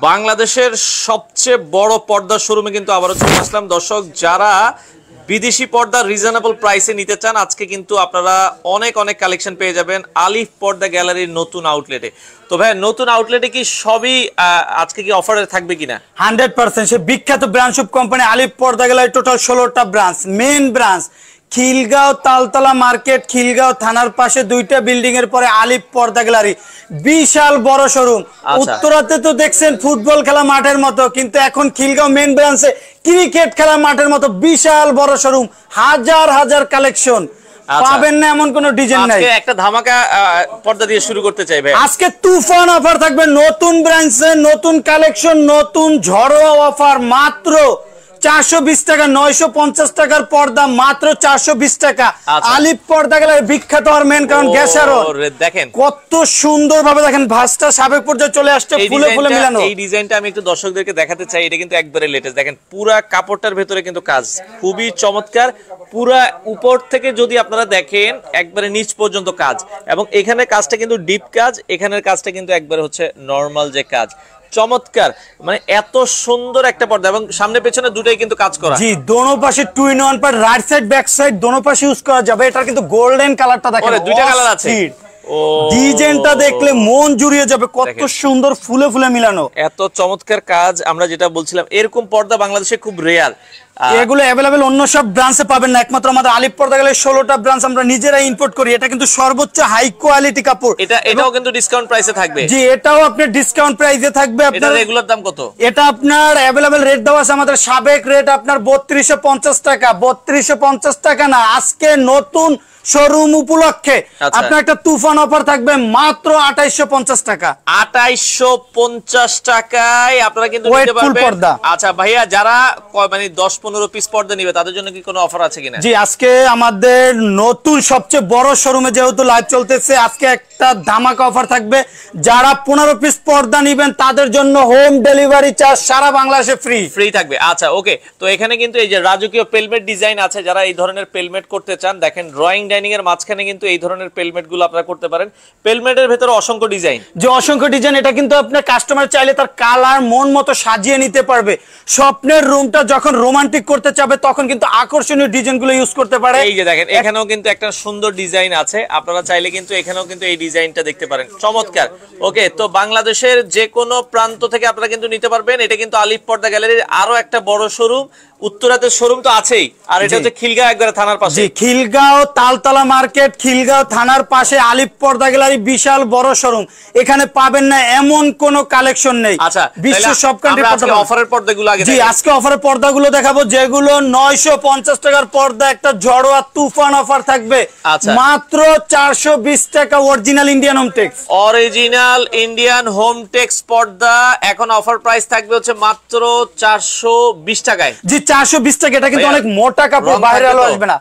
বাংলাদেশের সবচেয়ে বড় পর্দার শোরুমে কিন্তু আবারও চলে আসলাম দর্শক। যারা বিদেশি পর্দা রিজনেবল প্রাইসে নিতে চান আজকে কিন্তু আপনারা অনেক অনেক কালেকশন পেয়ে যাবেন আলিফ পর্দা গ্যালারির নতুন আউটলেটে। তো ভাই নতুন আউটলেটে কি সবই আজকে কি অফারে থাকবে কিনা? 100% সে বিখ্যাত ব্রাঞ্চ অফ কোম্পানি আলিফ পর্দা গ্যালারি, টোটাল 16টা branch. Main branch Khilgaon Taltala market, Khilgaon থানার পাশে 2টা বিল্ডিং এর পরে আলিফ পর্দা গ্যালারি, বিশাল বড় শোরুম। উত্তরাতে তো দেখছেন ফুটবল খেলা মাঠের মতো, কিন্তু এখন খিলগাঁও মেইন ব্রাঞ্চে ক্রিকেট খেলা মাঠের মতো বিশাল বড় শোরুম, হাজার হাজার কালেকশন পাবেন না এমন কোন ডিজাইন নাই। আজকে একটা ধামাকা পর্দা দিয়ে শুরু করতে চাই ভাই। আজকে তুফান অফার থাকবে, নতুন ব্রাঞ্চে নতুন কালেকশন, নতুন ঝড়োয়া অফার। মাত্র 420 টাকা, 950 টাকার পর্দা মাত্র 420 টাকা। আলিফ পর্দা গ্যালারি বিখ্যাত আর মেন কারণ গ্যাসারো দেখেন কত সুন্দর ভাবে, দেখেন ভাঁজটা সাবেক পর্যায়ে চলে আসছে, ফুলে ফুলে মিলানো। এই ডিজাইনটা আমি একটু দর্শকদেরকে দেখাতে চাই। এটা কিন্তু একবারে লেটেস্ট, দেখেন পুরা কাপড়টার ভেতরে কিন্তু কাজ খুবই চমৎকার। পুরা উপর থেকে যদি আপনারা দেখেন একবারে নিচ পর্যন্ত কাজ, এবং এখানে কাজটা কিন্তু ডিপ কাজ, এখানের কাজটা কিন্তু একবারে হচ্ছে নরমাল যে কাজ। চমৎকার, মানে এত সুন্দর একটা পর্দা, এবং সামনে পেছনে দুটোই কিন্তু কাজ করা। জি, দোনো পাশে 2 in 1 part, right side back side দোনো পাশে ইউজ করা যাবে। এটা কিন্তু গোল্ডেন কালারটা দেখেন, দুইটা কালার আছে। ডিজাইনটা দেখলে মন জুড়িয়ে যাবে, কত সুন্দর ফুলে ফুলে মিলানো, এত চমৎকার কাজ। আমরা যেটা বলছিলাম এরকম পর্দা বাংলাদেশে খুব রেয়ার, এগুলো अवेलेबल অন্য সব ব্রাঞ্চে পাবেন না, একমাত্র আমাদের আলিফ পর্দা গ্যালারি 16টা ব্রাঞ্চ আমরা নিজেরাই ইম্পোর্ট করি। এটা কিন্তু সর্বোচ্চ হাই কোয়ালিটি কাপড়। এটাও কিন্তু ডিসকাউন্ট প্রাইসে থাকবে। জি, এটাও আপনার ডিসকাউন্ট প্রাইসে থাকবে। আপনার রেগুলার দাম কত? এটা আপনার अवेलेबल রেট দেওয়া আছে, আমাদের সাবেক রেট আপনার 3250 টাকা। 3250 টাকা না, আজকে নতুন শোরুম উপলক্ষে আপনার একটা তুফান অফার থাকবে মাত্র 2850 টাকা। 2850 টাকায় আপনারা কিন্তু নিতে পারবেন। আচ্ছা ভাইয়া, যারা মানে 10-15 পিস পর্দা নেবে তাদের জন্য কি কোনো অফার আছে কিনা? জি, আজকে আমাদের নতুন সবচেয়ে বড় শোরুমে যেহেতু লাইভ চলতেছে, আজকে একটা ধামাকা অফার থাকবে। যারা 15 পিস পর্দা নেবেন তাদের জন্য হোম ডেলিভারি চার্জ সারা বাংলাদেশে ফ্রি থাকবে। আচ্ছা ওকে, তো এখানে কিন্তু এই যে রাজকীয় পেলমেট ডিজাইন আছে, যারা এই ধরনের পেলমেট করতে চান, দেখেন ড্রয়িং ডাইনিং এর মাঝখানে কিন্তু এই ধরনের পেলমেট গুলো আপনারা করতে পারেন। পেলমেটের ভেতরে অসংখ্য ডিজাইন, যে অসংখ্য ডিজাইন, এটা কিন্তু আপনার কাস্টমার চাইলে তার কালার মন মতো সাজিয়ে নিতে পারবে। স্বপ্নের রুমটা যখন রোমান্টিক করতে চাবে তখন কিন্তু আকর্ষণীয় ডিজাইনগুলো ইউজ করতে পারে। এই যে দেখেন এখানেও কিন্তু একটা সুন্দর ডিজাইন আছে, আপনারা চাইলে কিন্তু এখানেও কিন্তু এই ডিজাইনটা দেখতে পারেন। চমৎকার। ওকে, তো বাংলাদেশের যে কোনো প্রান্ত থেকে আপনারা কিন্তু নিতে পারবেন। এটা কিন্তু আলিফ পর্দা গ্যালারির আরো একটা বড় শোরুম, উত্তরাতে শোরুম তো আছেই, আর এটা হচ্ছে খিলগাঁও একবারে থানার পাশে। জি, খিলগাঁও তালতলা মার্কেট, খিলগাঁও থানার পাশে আলিফ পর্দা গ্যালারি, বিশাল বড় শোরুম। এখানে পাবেন না এমন কোন কালেকশন নেই। আচ্ছা, বিশ্বের সব কান্ট্রি আজকে অফারের পর্দাগুলো আগে জি, আজকে অফারের পর্দাগুলো দেখাবো, যেগুলো 950 টাকার পর্দা। একটা ঝড়োয়া তুফান অফার থাকবে মাত্র 420 টাকা। Original Indian home tex, original Indian home tex পর্দা এখন অফার প্রাইস থাকবে হচ্ছে মাত্র 420 টাকায়। জি, 420 টাকা। এটা কিন্তু অনেক মোটা কাপড়, বাইরে আলো আসবে না।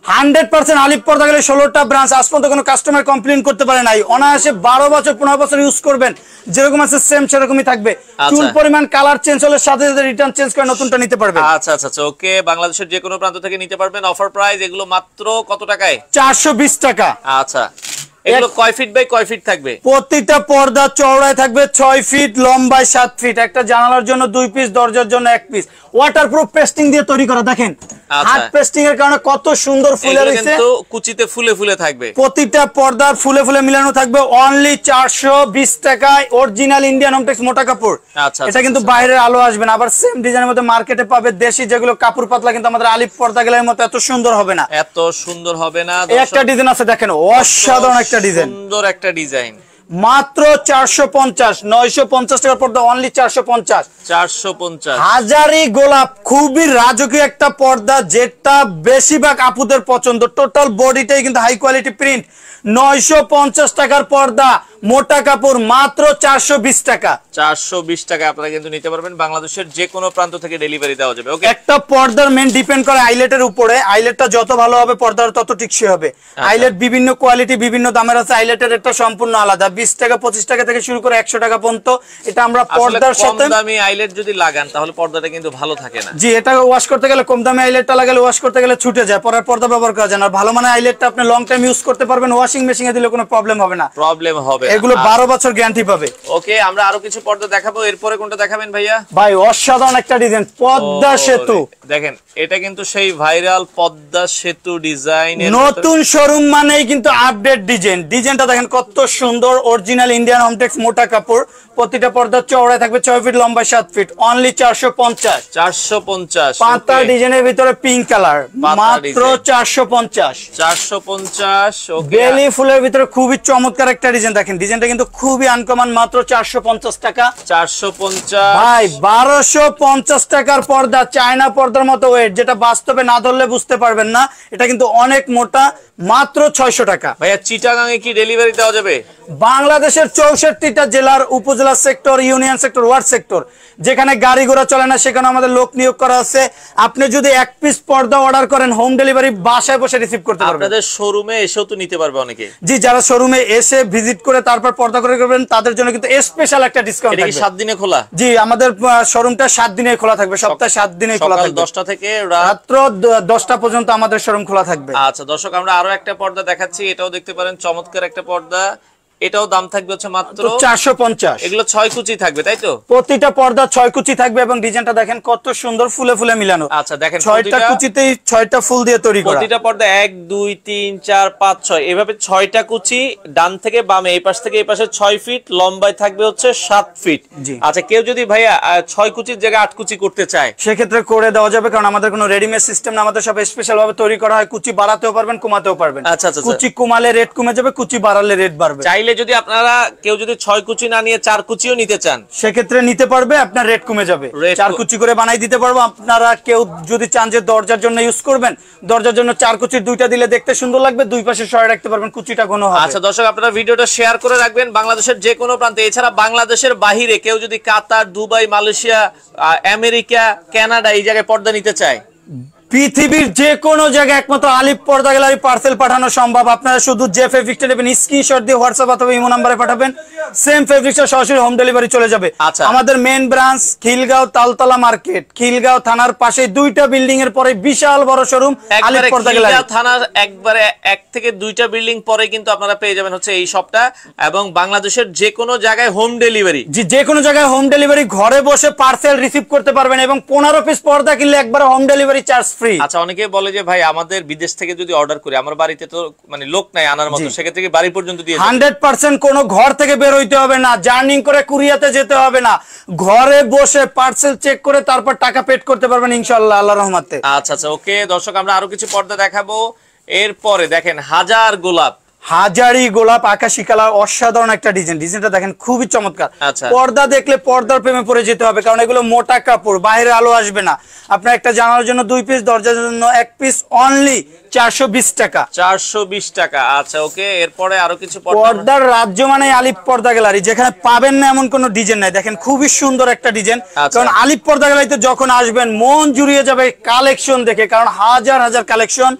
100% আলিফ পর্দা গ্যালারি 16টা ব্রাঞ্চ, আজ পর্যন্ত কোনো কাস্টমার কমপ্লেইন করতে পারে নাই। অনায়াসে 12 বছর 15 বছর ইউজ করবেন, যেরকম আছে সেম সেরকমই থাকবে। চুল পরিমাণ কালার চেঞ্জ হলে সাথে সাথে রিটার্ন চেঞ্জ করে নতুনটা নিতে পারবেন। আচ্ছা আচ্ছা আচ্ছা, ওকে, বাংলাদেশের যে কোনো প্রান্ত থেকে নিতে পারবেন। অফার প্রাইস এগুলো মাত্র কত টাকায়? 420 টাকা। আচ্ছা, এগুলো কয় ফিট বাই কয় ফিট থাকবে? প্রতিটা পর্দা চওড়ায় থাকবে 6 ফিট, লম্বায় 7 ফিট। একটা জানালার জন্য 2 পিস, দরজার জন্য 1 পিস। ওয়াটারপ্রুফ পেস্টিং দিয়ে তৈরি করা, দেখেন হাত পেস্টিং এর কারণে কত সুন্দর ফুলে রয়েছে, কিন্তু কুচিতে ফুলে ফুলে থাকবে। প্রতিটা পর্দা ফুলে ফুলে মিলানো থাকবে। অনলি 420 টাকায় অরিজিনাল ইন্ডিয়ান হোম টেক্স মোটা কাপড়। এটা কিন্তু বাইরের আলো আসবে না। আবার সেম ডিজাইনের মধ্যে মার্কেটে পাবে দেশি যেগুলো কাপড় পাতলা, কিন্তু আমাদের আলিফ পর্দা গ্যালারির মতো এত সুন্দর হবে না। এত সুন্দর হবে না। একটা ডিজাইন আছে, দেখেন অসাধারণ একটা ডিজাইন, সুন্দর একটা ডিজাইন। মাত্র 450, 950 টাকার পর্দা, অনলি 450। হাজারি গোলাপ, খুবই রাজকীয় একটা পর্দা, যেটা বেশিরভাগ আপুদের পছন্দ। টোটাল বডিটাই কিন্তু হাই কোয়ালিটি প্রিন্ট। 950 টাকার পর্দা, মোটা কাপড়, মাত্র 420 টাকা। 420 টাকা আপনারা কিন্তু নিতে পারবেন। বাংলাদেশের যে কোনো প্রান্ত থেকে ডেলিভারি দেওয়া যাবে। ওকে, একটা পর্দার মেন ডিপেন্ড করে আইলেটের উপরে। আইলেটটা যত ভালো হবে পর্দার তত টিকসই হবে। আইলেট বিভিন্ন কোয়ালিটি, বিভিন্ন দামের আছে। আইলেটের একটা সম্পূর্ণ আলাদা, 20 টাকা 25 টাকা থেকে শুরু করে 100 টাকা পর্যন্ত। এটা আমরা পর্দার সাথে কম দামি আইলেট যদি লাগান তাহলে পর্দাটা কিন্তু ভালো থাকে না। জি, এটা ওয়াশ করতে গেলে কম দামি আইলেটটা লাগালে ওয়াশ করতে গেলে ছুটে যায়, পরের পর্দা ব্যবহার করা যায় না। ভালো মানের আইলেটটা আপনি লং টাইম ইউজ করতে পারবেন, ওয়াশিং মেশিনে দিলে কোনো প্রবলেম হবে না। প্রবলেম হবে এগুলো 12 বছর গ্যারান্টি পাবে। ওকে, আমরা আরো কিছু পর্দা দেখাবো, এরপরে কোনটা দেখাবেন ভাইয়া? ভাই অসাধারণ একটা ডিজাইন, পদ্মা সেতু। দেখেন এটা কিন্তু সেই ভাইরাল পদ্মা সেতু ডিজাইন, নতুন শোরুম মানেই কিন্তু আপডেট ডিজাইন। ডিজাইনটা দেখেন কত সুন্দর, অরিজিনাল ইন্ডিয়ান হোমটেক্স মোটা কাপড়। প্রতিটা পর্দা চওড়ায় থাকবে 6 ফিট, লম্বায় 7 ফিট, অনলি 450। 450 পাতা ডিজাইনের ভিতরে পিঙ্ক কালার, মাত্র 450। 450। ওকে, বেলি ফুলের ভিতরে খুবই চমৎকার একটা ডিজাইন। দেখেন ডিজাইনটা কিন্তু খুবই আনকমন, মাত্র 450 টাকা। 450 ভাই 1250 টাকার পর্দা, চায়না পর্দার মতো ওয়েট, যেটা বাস্তবে না ধরলে বুঝতে পারবেন না। এটা কিন্তু অনেক মোটা, মাত্র 600 টাকা। ভাইয়া চিটাগাং এ কি ডেলিভারি দেওয়া যাবে? বাংলাদেশের 64টা জেলার, উপজেলা sector, union sector, word sector, যেখানে গাড়ি ঘোড়া চলে না সেখানে আমাদের লোক নিয়োগ করা আছে। আপনি যদি 1 পিস পর্দা অর্ডার করেন, হোম ডেলিভারি বাসায় বসে রিসিভ করতে পারবেন। আপনাদের শোরুমে এসেও তো নিতে পারবে অনেকে। জি, যারা শোরুমে এসে ভিজিট করে তারপর পর্দা করে করবেন তাদের জন্য কিন্তু স্পেশাল একটা ডিসকাউন্ট এটা কি থাকবে। 7 দিনে খোলা? জি, আমাদের শোরুমটা 7 দিনে খোলা থাকবে, সপ্তাহে 7 দিনে খোলা সকাল থাকবে। 10টা থেকে রাত রাত্র 10টা পর্যন্ত আমাদের শোরুম খোলা থাকবে। আচ্ছা দর্শক, আমরা আরো একটা পর্দা দেখাচ্ছি, এটাও দেখতে পারেন, চমৎকার একটা পর্দা। এটাও দাম থাকবে হচ্ছে মাত্র 450। এগুলো 6 কুচি থাকবে, তাই তো? প্রতিটা পর্দা 6 কুচি থাকবে এবং ডিজাইনটা দেখেন কত সুন্দর, ফুলে ফুলে মিলানো। আচ্ছা দেখেন, 6টা কুচিতেই 6টা ফুল দিয়ে তৈরি করা। প্রতিটা পর্দা 1 2 3 4 5 6 এভাবে 6টা কুচি, ডান থেকে বামে, এই পাশ থেকে এই পাশে 6 ফিট, লম্বায় থাকবে হচ্ছে 7 ফিট। আচ্ছা, কেউ যদি ভাইয়া 6 কুচির জায়গায় 8 কুচি করতে চায় সেক্ষেত্রে করে দেওয়া যাবে, কারণ আমাদের কোনো রেডিমেড সিস্টেম না, আমাদের সব স্পেশাল ভাবে তৈরি করা হয়। কুচি বাড়াতেও পারবেন, কমাতেও পারবেন। আচ্ছা, আচ্ছা, কুচি কমালে রেট কমে যাবে, কুচি বাড়ালে রেট বাড়বে। চাইলে যদি আপনারা কেউ যদি 6 কুচি না নিয়ে 4 কুচিও নিতে চান, সেক্ষেত্রে নিতে পারবে, আপনার রেট কমে যাবে। Rate 4 কুচি করে বানাই দিতে পারবো। আপনারা কেউ যদি চান যে দরজার জন্য ইউজ করবেন, দরজার জন্য 4 কুচির 2টা দিলে দেখতে সুন্দর লাগবে, দুই পাশে সরে রাখতে পারবেন, কুচিটা ঘন হবে। আচ্ছা দর্শক, আপনারা ভিডিওটা শেয়ার করে রাখবেন বাংলাদেশের যে কোনো প্রান্তে। এছাড়া বাংলাদেশের বাহিরে কেউ যদি কাতার, দুবাই, মালয়েশিয়া, আমেরিকা, কানাডা এই জায়গায় পর্দা নিতে চায়, পৃথিবীর যে কোনো জায়গায় একমাত্র আলিফ পর্দা গ্যালারি পার্সেল পাঠানো সম্ভব। আপনারা শুধু যে ফেব্রিকটা নেবেন স্ক্রিনশট দিয়ে হোয়াটসঅ্যাপ অথবা ইমো নম্বরে পাঠাবেন, সেম ফেব্রিকটা সরাসরি হোম ডেলিভারি চলে যাবে। আচ্ছা। আমাদের main branch Khilgaon Taltala market, Khilgaon থানার পাশে 2টা বিল্ডিং এর পরে বিশাল বড় শোরুম আলিফ পর্দা গ্যালারি। খিলগাঁও থানার একবারে 1 থেকে 2টা বিল্ডিং পরে কিন্তু আপনারা পেয়ে যাবেন হচ্ছে এই শপটা, এবং বাংলাদেশের যে কোনো জায়গায় হোম ডেলিভারি। যে কোনো জায়গায় হোম ডেলিভারি, ঘরে বসে পার্সেল রিসিভ করতে পারবেন, এবং 15 পিস পর্দা কিনলে একবারে হোম ডেলিভারি চার্জ ফ্রি। আচ্ছা, অনেকে বলে যে ভাই আমাদের বিদেশ থেকে যদি অর্ডার করি, আমার বাড়িতে তো মানে লোক নাই আনার মতো, সেক্ষেত্রে কি বাড়ি পর্যন্ত দিয়ে 100% কোনো ঘর থেকে বের হইতে হবে না, জার্নিং করে কুরিয়াতে যেতে হবে না, ঘরে বসে পার্সেল চেক করে তারপর টাকা পেড করতে পারবেন ইনশাআল্লাহ, আল্লাহর রহমতে। আচ্ছা আচ্ছা, ওকে দর্শক, আমরা আরো কিছু পর্দা দেখাবো। এরপরে দেখেন হাজার গোলাপ, হাজারি গোলাপ, আকাশি কালার, অসাধারণ একটা ডিজাইন। ডিজাইনটা দেখেন খুবই চমৎকার। আচ্ছা। পর্দা দেখলে পর্দার প্রেমে পড়ে যেতে হবে, কারণ এগুলো মোটা কাপড়, বাইরে আলো আসবে না। আপনার একটা জানালার জন্য 2 পিস, দরজার জন্য 1 পিস, অনলি 420 টাকা। 420 টাকা। আচ্ছা ওকে, এরপরে আরো কিছু পর্দা। পর্দার রাজ্য মানে আলিফ পর্দা গ্যালারি, যেখানে পাবেন না এমন কোনো ডিজাইন নাই। দেখেন খুবই সুন্দর একটা ডিজাইন, আচ্ছা। কারণ আলিফ পর্দা গ্যালারিতে যখন আসবেন মন জুড়িয়ে যাবে কালেকশন দেখে, কারণ হাজার হাজার কালেকশন।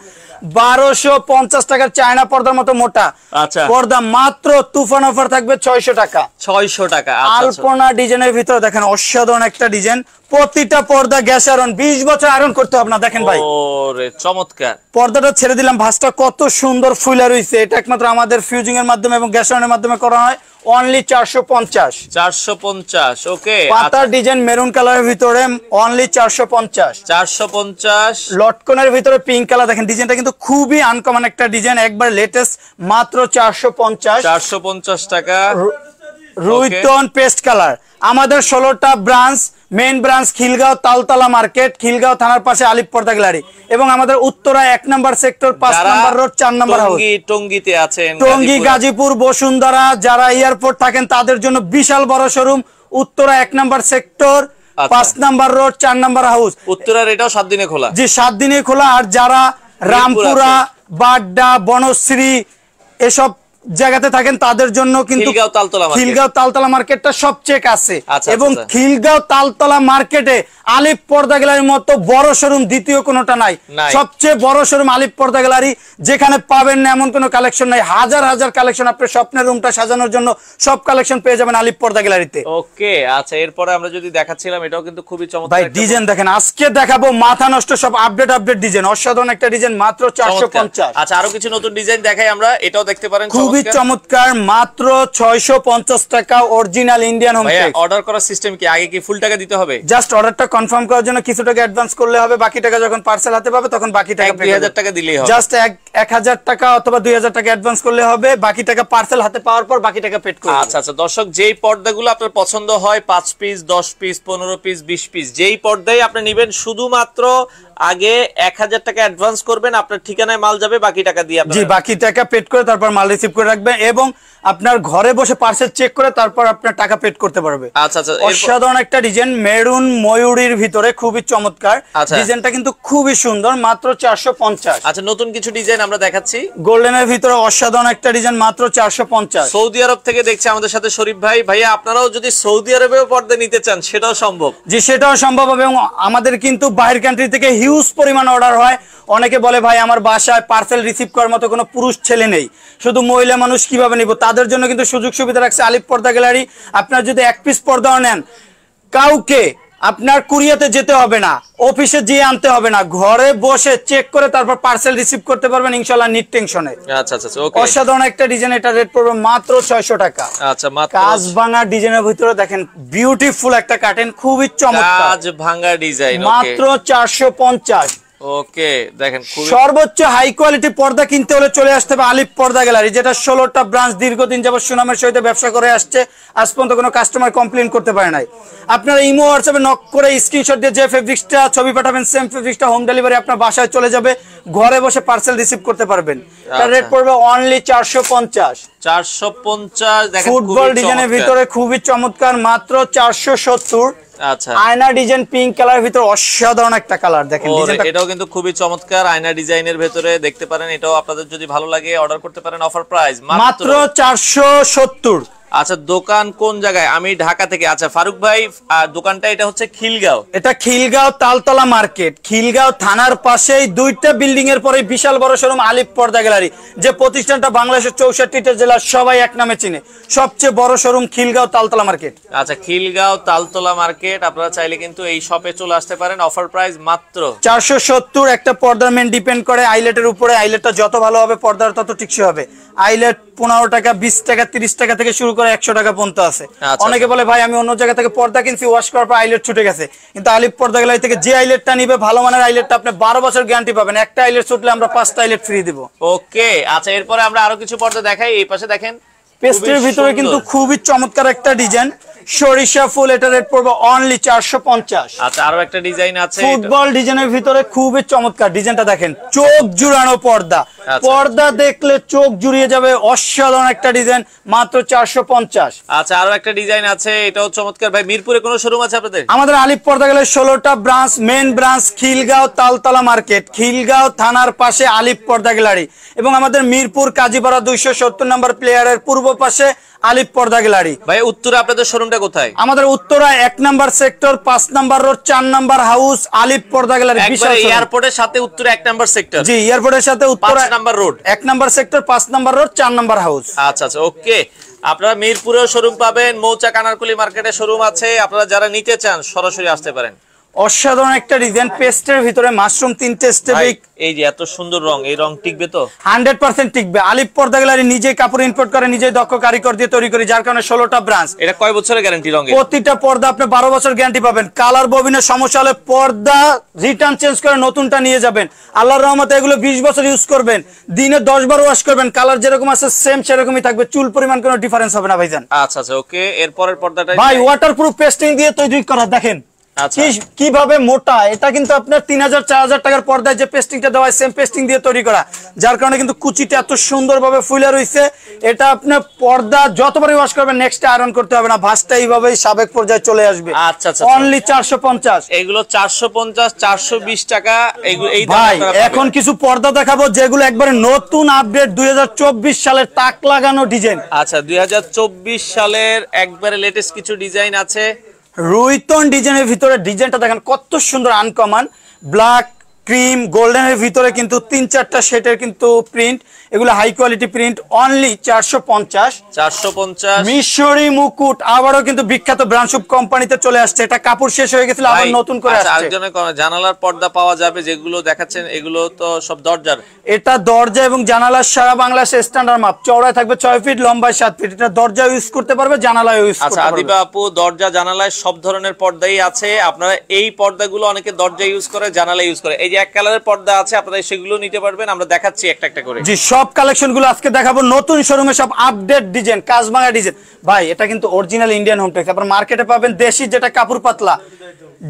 1250 টাকার চায়না পর্দার মতো মোটা আচ্ছা। পর্দা, মাত্র তুফান অফার থাকবে 600 টাকা। 600 টাকা। আচ্ছা, আচ্ছা। আলপনা ডিজাইনের ভিতরে দেখেন অসাধারণ একটা ডিজাইন। প্রতিটা পর্দা গ্যাস আয়রন, 20 বছর আয়রন করতে হবে না। দেখেন ভাই, ওরে চমৎকার। পর্দাটা ছেড়ে দিলাম, ভাঁজটা কত সুন্দর ফুলে রয়েছে। এটা একমাত্র আমাদের ফিউজিং এর মাধ্যমে এবং গ্যাস আয়রনের মাধ্যমে করা হয়। অনলি 450। 450। ওকে। পাতার ডিজাইন মেরুন কালারের ভিতরে, অনলি 450। 450। লটকনের ভিতরে পিঙ্ক কালার, দেখেন ডিজাইনটা কিন্তু খুবই আনকমন একটা ডিজাইন, একবার লেটেস্ট, মাত্র 450। 450 টাকা। রুইটন পেস্ট কালার। আমাদের 16টা branch, main branch Khilgaon Taltala market, Khilgaon থানার পাশে আলিফ পর্দা গ্যালারি, এবং আমাদের Uttara 1 number sector, 5 number road, 4 number house. টঙ্গীতে আছেন, টঙ্গী, গাজীপুর, বসুন্ধরা, যারা এয়ারপোর্ট থাকেন তাদের জন্য বিশাল বড় showroom, Uttara 1 number sector, 5 number road, 4 number house. উত্তরার এটাও 7 দিনে খোলা। জি, 7 দিনে খোলা। আর যারা রামপুরা, বাড্ডা, বনশ্রী এসব জায়গাতে থাকেন তাদের জন্য কিন্তু খিলগাঁও তালতলা মার্কেটটা সবচেয়ে কাছে। এবং খিলগাঁও তালতলা মার্কেটে আলিফ পর্দা গ্যালারির মতো বড় শোরুম দ্বিতীয় কোনোটা নাই। সবচেয়ে বড় শোরুম আলিফ পর্দা গ্যালারি, যেখানে পাবেন না এমন কোনো কালেকশন নাই। হাজার হাজার কালেকশন, আপনার স্বপ্নের রুমটা সাজানোর জন্য সব কালেকশন পেয়ে যাবেন আলিফ পর্দা গ্যালারিতে। ওকে, আচ্ছা, এরপরে আমরা যদি দেখাচ্ছিলাম, এটাও কিন্তু খুবই চমৎকার। ভাই ডিজাইন দেখেন, আজকে দেখাবো মাথা নষ্ট সব আপডেট ডিজাইন, অসাধারণ একটা ডিজাইন, মাত্র 450। আচ্ছা, আরো কিছু নতুন ডিজাইন দেখাই আমরা, এটাও দেখতে পারেন। খুবই খুবই চমৎকার, মাত্র 650 টাকা, original Indian home tex. Order করার সিস্টেম কি, আগে কি ফুল টাকা দিতে হবে? জাস্ট অর্ডারটা কনফার্ম করার জন্য কিছু টাকা অ্যাডভান্স করলে হবে, বাকি টাকা যখন পার্সেল হাতে পাবে তখন বাকি টাকা 2000 টাকা দিলেই হবে। জাস্ট 1000 টাকা অথবা 2000 টাকা অ্যাডভান্স করলে হবে, বাকি টাকা পার্সেল হাতে পাওয়ার পর বাকি টাকা পেড করবে। আচ্ছা আচ্ছা দর্শক, যেই পর্দাগুলো আপনার পছন্দ হয় 5 পিস 10 পিস 15 পিস 20 পিস যেই পর্দাই আপনি নেবেন, শুধুমাত্র আগে 1000 টাকা অ্যাডভান্স করবেন, আপনার ঠিকানায় মাল যাবে, বাকি টাকা দিয়ে আপনি জি বাকি টাকা পেড করে তারপর মাল রিসিভ করে রাখবেন এবং আপনার ঘরে বসে পার্সেল চেক করে তারপর আপনার টাকা পেড করতে পারবে। আচ্ছা আচ্ছা, অসাধারণ একটা ডিজাইন, মেরুন ময়ূরীর ভিতরে, খুবই চমৎকার। ডিজাইনটা কিন্তু খুবই সুন্দর, মাত্র 450। আচ্ছা, নতুন কিছু ডিজাইন আমরা দেখাচ্ছি, গোল্ডেনের ভিতরে অসাধারণ একটা ডিজাইন, মাত্র 450। সৌদি আরব থেকে দেখছে আমাদের সাথে শরীফ ভাই। ভাইয়া আপনারাও যদি সৌদি আরবেও পর্দা নিতে চান সেটাও সম্ভব? জি সেটাও সম্ভব হবে এবং আমাদের কিন্তু বাইরের কান্ট্রি থেকে হিউজ পরিমাণ অর্ডার হয়। অনেকে বলে ভাই আমার বাসায় পার্সেল রিসিভ করার মতো কোনো পুরুষ ছেলে নেই, শুধু মহিলা মানুষ কিভাবে নিব, তাদের জন্য কিন্তু সুযোগ সুবিধা রাখছে আলিফ পর্দা গ্যালারি। আপনার যদি এক পিস পর্দাও নেন, কাউকে আপনার কুরিয়াতে যেতে হবে না, অফিসে যেয়ে আনতে হবে না, ঘরে বসে চেক করে তারপর পার্সেল রিসিভ করতে পারবেন ইনশাআল্লাহ নিট টেনশনে। আচ্ছা আচ্ছা ওকে, অসাধারণ একটা ডিজাইন, এটা রেট পড়বে মাত্র 600 টাকা। আচ্ছা, মাত্র কাজ ভাঙা ডিজাইনের ভিতরে দেখেন বিউটিফুল একটা কাটেন, খুবই চমৎকার, কাজ ভাঙা ডিজাইন, মাত্র 450। ওকে দেখেন, সর্বোচ্চ হাই কোয়ালিটি পর্দা কিনতে হলে চলে আসতে হবে আলিফ পর্দা গ্যালারি, যেটা 16টা ব্রাঞ্চ দীর্ঘদিন যাবত সুনামের সহিত ব্যবসা করে আসছে, আজ পর্যন্ত কোনো কাস্টমার কমপ্লেন করতে পারে নাই। আপনারা ইমো হোয়াটসঅ্যাপে নক করে স্ক্রিনশট দিয়ে যে ফেব্রিক্সটা ছবি পাঠাবেন, সেম ফেব্রিক্সটা হোম ডেলিভারি আপনার বাসায় চলে যাবে, ঘরে বসে পার্সেল রিসিভ করতে পারবেন। তার রেট পড়বে অনলি 450। 450 দেখেন, ফুটবল ডিজাইনের ভিতরে খুবই চমৎকার, মাত্র 470। আচ্ছা, আয়না ডিজাইন পিঙ্ক কালার ভিতরে অসাধারণ একটা কালার, দেখেন ডিজাইনটা এটাও কিন্তু খুবই চমৎকার, আয়না ডিজাইনের ভিতরে দেখতে পারেন। এটাও আপনাদের যদি ভালো লাগে অর্ডার করতে পারেন, অফার প্রাইস মাত্র 470। আচ্ছা, দোকান কোন জায়গায়? আমি ঢাকা থেকে। আচ্ছা ফারুক ভাই, দোকানটা এটা হচ্ছে খিলগাঁও। এটা খিলগাঁও তালতলা মার্কেট, খিলগাঁও থানার পাশেই 2টা বিল্ডিং এর পরে বিশাল বড় শোরুম আলিফ পর্দা গ্যালারি, যে প্রতিষ্ঠানটা বাংলাদেশের 64টা জেলার সবাই এক নামে চিনে, সবচেয়ে বড় শোরুম খিলগাঁও তালতলা মার্কেট। আচ্ছা, খিলগাঁও তালতলা মার্কেট, আপনারা চাইলে কিন্তু এই শপে চলে আসতে পারেন, অফার প্রাইস মাত্র 470। একটা পর্দার মেন ডিপেন্ড করে আইলেটের উপরে, আইলেটটা যত ভালো হবে পর্দার তত টিকসই হবে। আইলেট 15 টাকা 20 টাকা 30 টাকা থেকে শুরু করে 100 টাকা পর্যন্ত আছে। অনেকে বলে ভাই আমি অন্য জায়গা থেকে পর্দা কিনছি, ওয়াশ করার পর আইলেট ছুটে গেছে, কিন্তু আলিফ পর্দা গ্যালারি থেকে যে আইলেটটা নিবে ভালো মানের আইলেটটা আপনি 12 বছর গ্যারান্টি পাবেন। একটা আইলেট ছুটলে আমরা 5টা আইলেট ফ্রি দিব। ওকে, আচ্ছা এরপরে আমরা আরো কিছু পর্দা দেখাই। এই পাশে দেখেন পেস্টের ভিতরে কিন্তু খুবই চমৎকার একটা ডিজাইন, সরিষা ফুল, এটা রেট পড়বে অনলি 450। আচ্ছা, আরো একটা ডিজাইন আছে ফুটবল ডিজাইনের ভিতরে, খুবই চমৎকার ডিজাইনটা দেখেন, চোখ জুড়ানো পর্দা, পর্দা দেখলে চোখ জুড়িয়ে যাবে, অসাধারণ একটা ডিজাইন, মাত্র 450। আচ্ছা, আরো একটা ডিজাইন আছে, এটাও চমৎকার। ভাই মিরপুরে কোনো শোরুম আছে আপনাদের? আমাদের আলিফ পর্দা গ্যালারি 16টা branch, main branch Khilgaon Taltala market, Khilgaon থানার পাশে আলিফ পর্দা গ্যালারি, এবং আমাদের মিরপুর কাজীপাড়া 270 নম্বর প্লেয়ারের পূর্ব পাশে আলিফ পর্দা গ্যালারি। ভাই উত্তরে আপনাদের শোরুমটা কোথায়? আমাদের Uttara 1 number sector, 5 number road, 4 number house, আলিফ পর্দা গ্যালারি। বিশাল এয়ারপোর্টের সাথে উত্তরে 1 নাম্বার সেক্টর। জি, এয়ারপোর্টের সাথে Uttara 5 number road, 1 number sector, 5 number road, 4 number house. আচ্ছা আচ্ছা ওকে, আপনারা মিরপুরেও শোরুম পাবেন, মৌচাক আনারকুলি মার্কেটে শোরুম আছে, আপনারা যারা নিতে চান সরাসরি আসতে পারেন। অসাধারণ একটা ডিজাইন, পেস্টের ভিতরে মাশরুম 3টে স্টেপ। এই যে এত সুন্দর রং, এই রং টিকবে তো? 100% টিকবে। আলিফ পর্দা গ্যালারি নিজেই কাপড় ইম্পোর্ট করে, নিজেই দক্ষ কারিগর দিয়ে তৈরি করি, যার কারণে 16টা ব্রাঞ্চ। এটা কয় বছরের গ্যারান্টি রঙে? প্রতিটা পর্দা আপনি 12 বছর গ্যারান্টি পাবেন। কালার ববিনের সমস্যা হলে পর্দা রিটার্ন চেঞ্জ করে নতুনটা নিয়ে যাবেন। আল্লাহর রহমতে এগুলো 20 বছর ইউজ করবেন, দিনে 10 বার ওয়াশ করবেন, কালার যেরকম আছে সেম সেরকমই থাকবে, চুল পরিমাণ কোনো ডিফারেন্স হবে না ভাইজান। আচ্ছা আচ্ছা ওকে, এরপরের পর্দাটা ভাই ওয়াটারপ্রুফ পেস্টিং দিয়ে তৈরি করা, দেখেন কিভাবে মোটা, এটা কিন্তু আপনার 3000 4000 টাকার পর্দায় যে পেস্টিংটা দেওয়া হয় সেম পেস্টিং দিয়ে তৈরি করা, যার কারণে কিন্তু কুচিটা এত সুন্দরভাবে ফুলে রয়েছে। এটা আপনার পর্দা যতবারই ওয়াশ করবেন নেক্সট আয়রন করতে হবে না, ভাঁজটা এইভাবেই সাবেক পর্যায়ে চলে আসবে। আচ্ছা আচ্ছা, অনলি 450। এগুলো 450 420 টাকা। এই ভাই এখন কিছু পর্দা দেখাবো যেগুলো একবারে নতুন আপডেট, 2024 সালের টাক লাগানো ডিজাইন। আচ্ছা, 2024 সালের একবারে লেটেস্ট কিছু ডিজাইন আছে। রুইতন ডিজাইনের ভিতরে ডিজাইনটা দেখেন কত সুন্দর, আনকমন ব্ল্যাক ক্রিম গোল্ডেনের ভিতরে কিন্তু 3-4টা সেটের কিন্তু প্রিন্ট, এগুলো হাই কোয়ালিটি প্রিন্ট, অনলি 450। 450 মিশরি মুকুট আবারও কিন্তু বিখ্যাত ব্রান্ডশুপ কোম্পানিতে চলে আসছে। এটা কাপড় শেষ হয়ে গেছিল, আবার নতুন করে আসছে। আরেকজনের জানালার পর্দা পাওয়া যাবে, যেগুলো দেখাচ্ছেন এগুলো তো সব দরজার। এটা দরজা এবং জানালার সারা বাংলাদেশ স্ট্যান্ডার্ড মাপ, চওড়ায় থাকবে 6 ফিট, লম্বায় 7 ফিট। এটা দরজা ইউজ করতে পারবে, জানালায় ইউজ করতে আচ্ছা পারবে। আদিবা আপু, দরজা জানালায় সব ধরনের পর্দাই আছে। আপনারা এই পর্দাগুলো অনেকে দরজা ইউজ করে, জানালা ইউজ করে। এই যে এক কালারের পর্দা আছে, আপনারা সেগুলো নিতে পারবেন। আমরা দেখাচ্ছি একটা একটা করে। জি, সব কালেকশন গুলো আজকে দেখাবো। নতুন শোরুমে সব আপডেট ডিজাইন, কাজভাঙা ডিজাইন। ভাই এটা কিন্তু অরিজিনাল ইন্ডিয়ান হোমটেক্স। আপনারা মার্কেটে পাবেন দেশি যেটা কাপড় পাতলা,